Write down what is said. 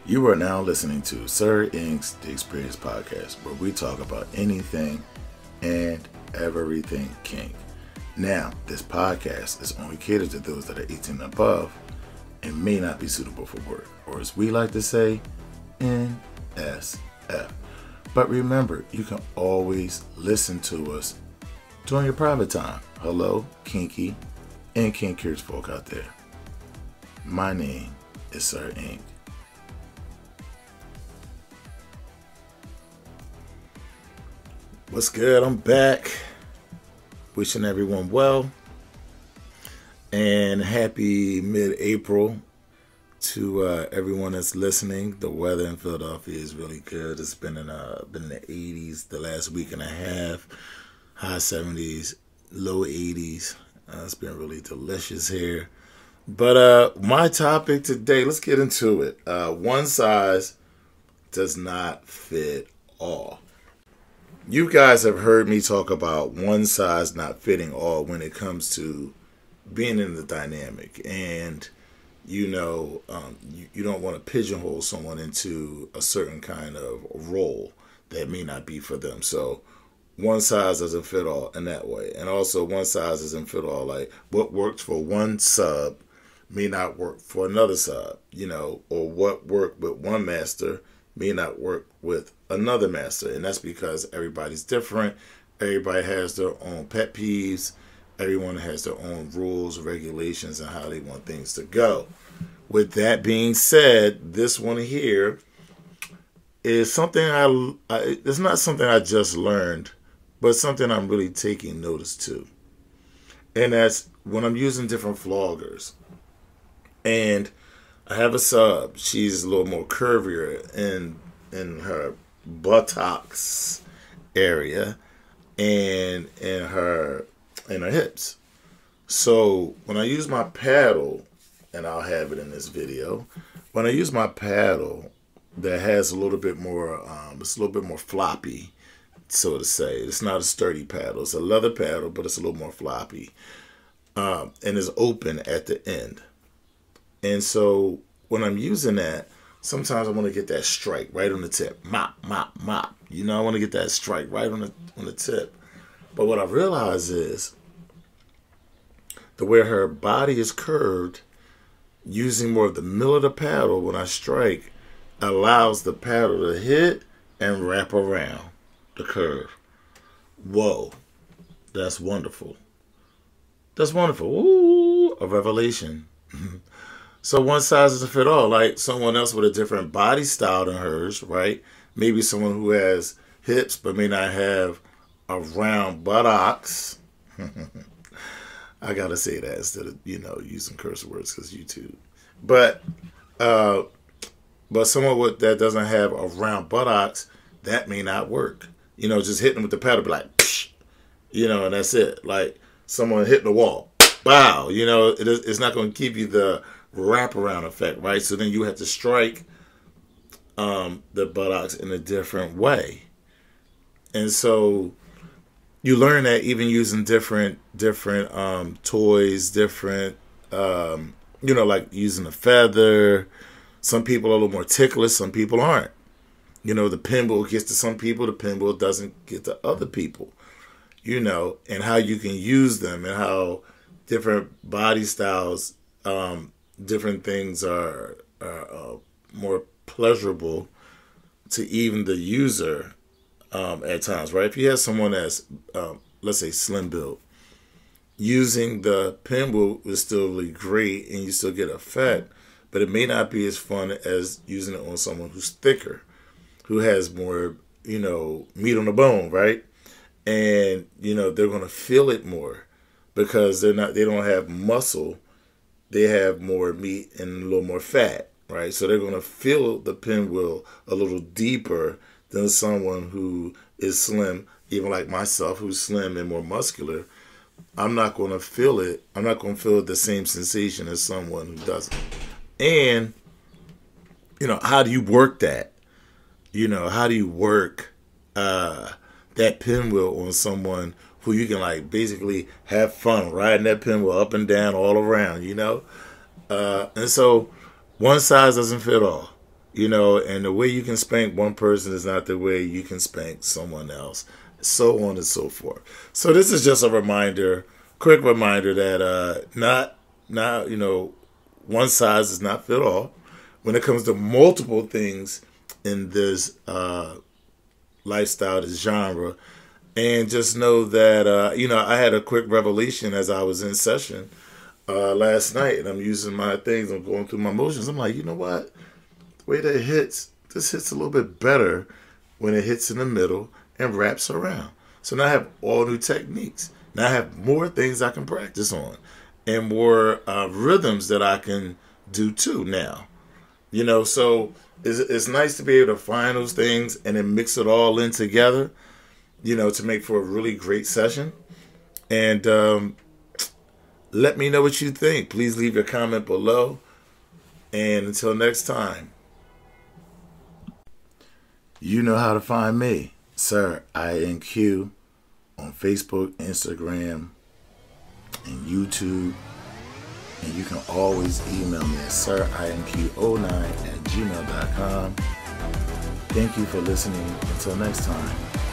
You are now listening to Sir Ink's The Experience Podcast, where we talk about anything and everything kink. Now, this podcast is only catered to those that are 18 and above and may not be suitable for work, or as we like to say, NSF. But remember, you can always listen to us during your private time. Hello, kinky and kink curious folk out there. My name is Sir Ink. What's good? I'm back. Wishing everyone well. And happy mid-April to everyone that's listening. The weather in Philadelphia is really good. It's been in the 80s the last week and a half. High 70s, low 80s. It's been really delicious here. But my topic today, let's get into it. One size does not fit all. You guys have heard me talk about one size not fitting all when it comes to being in the dynamic. And, you know, you don't want to pigeonhole someone into a certain kind of role that may not be for them. So one size doesn't fit all in that way. And also one size doesn't fit all. Like what works for one sub may not work for another sub, you know, or what worked with one master may not work with another master. And that's because everybody's different. Everybody has their own pet peeves. Everyone has their own rules, regulations, and how they want things to go. With that being said, this one here is something it's not something I just learned, but something I'm really taking notice to. And that's when I'm using different floggers. And I have a sub. She's a little more curvier in her buttocks area and in her hips. So when I use my paddle, and I'll have it in this video, when I use my paddle that has a little bit more, it's a little bit more floppy, so to say. It's not a sturdy paddle. It's a leather paddle, but it's a little more floppy, and it's open at the end. And so when I'm using that, sometimes I want to get that strike right on the tip. Mop, mop, mop. You know, I want to get that strike right on the tip. But what I realize is the way her body is curved, using more of the middle of the paddle when I strike, allows the paddle to hit and wrap around the curve. Whoa. That's wonderful. That's wonderful. Ooh, a revelation. So one size doesn't fit all. Like someone else with a different body style than hers, right? Maybe someone who has hips but may not have a round buttocks. I gotta say that instead of, you know, using curse words because YouTube. But someone that doesn't have a round buttocks, that may not work. You know, just hitting with the paddle, be like, psh, you know, and that's it. Like someone hitting the wall, wow. You know, it's not going to give you the wraparound effect, right? So then you have to strike the buttocks in a different way. And so you learn that even using different toys, different, you know, like using a feather. Some people are a little more ticklish, some people aren't. You know, the pinball gets to some people, the pinball doesn't get to other people. You know, and how you can use them and how different body styles, different things are more pleasurable to even the user at times, right? If you have someone that's, let's say, slim build, using the pinball is still really great and you still get effect, but it may not be as fun as using it on someone who's thicker, who has more, you know, meat on the bone, right? And, you know, they're going to feel it more because they don't have muscle. They have more meat and a little more fat, right? So they're going to feel the pinwheel a little deeper than someone who is slim, even like myself, who's slim and more muscular. I'm not going to feel it. I'm not going to feel the same sensation as someone who doesn't. And, you know, how do you work that? how do you work that pinwheel on someone who you can like basically have fun riding that pinwheel up and down all around. And so one size doesn't fit all. And the way you can spank one person is not the way you can spank someone else, so on and so forth. So this is just a reminder, quick reminder that not one size does not fit all when it comes to multiple things in this lifestyle, this genre. And just know that I had a quick revelation as I was in session last night, and I'm using my things, I'm going through my motions. I'm like, you know what? The way that this hits a little bit better when it hits in the middle and wraps around. So now I have all new techniques. Now I have more things I can practice on and more rhythms that I can do too now. So it's nice to be able to find those things and then mix it all in together, to make for a really great session. And let me know what you think. Please leave your comment below. And until next time, you know how to find me, Sir INQ, on Facebook, Instagram, and YouTube. And you can always email me at sirinq09@gmail.com. Thank you for listening. Until next time.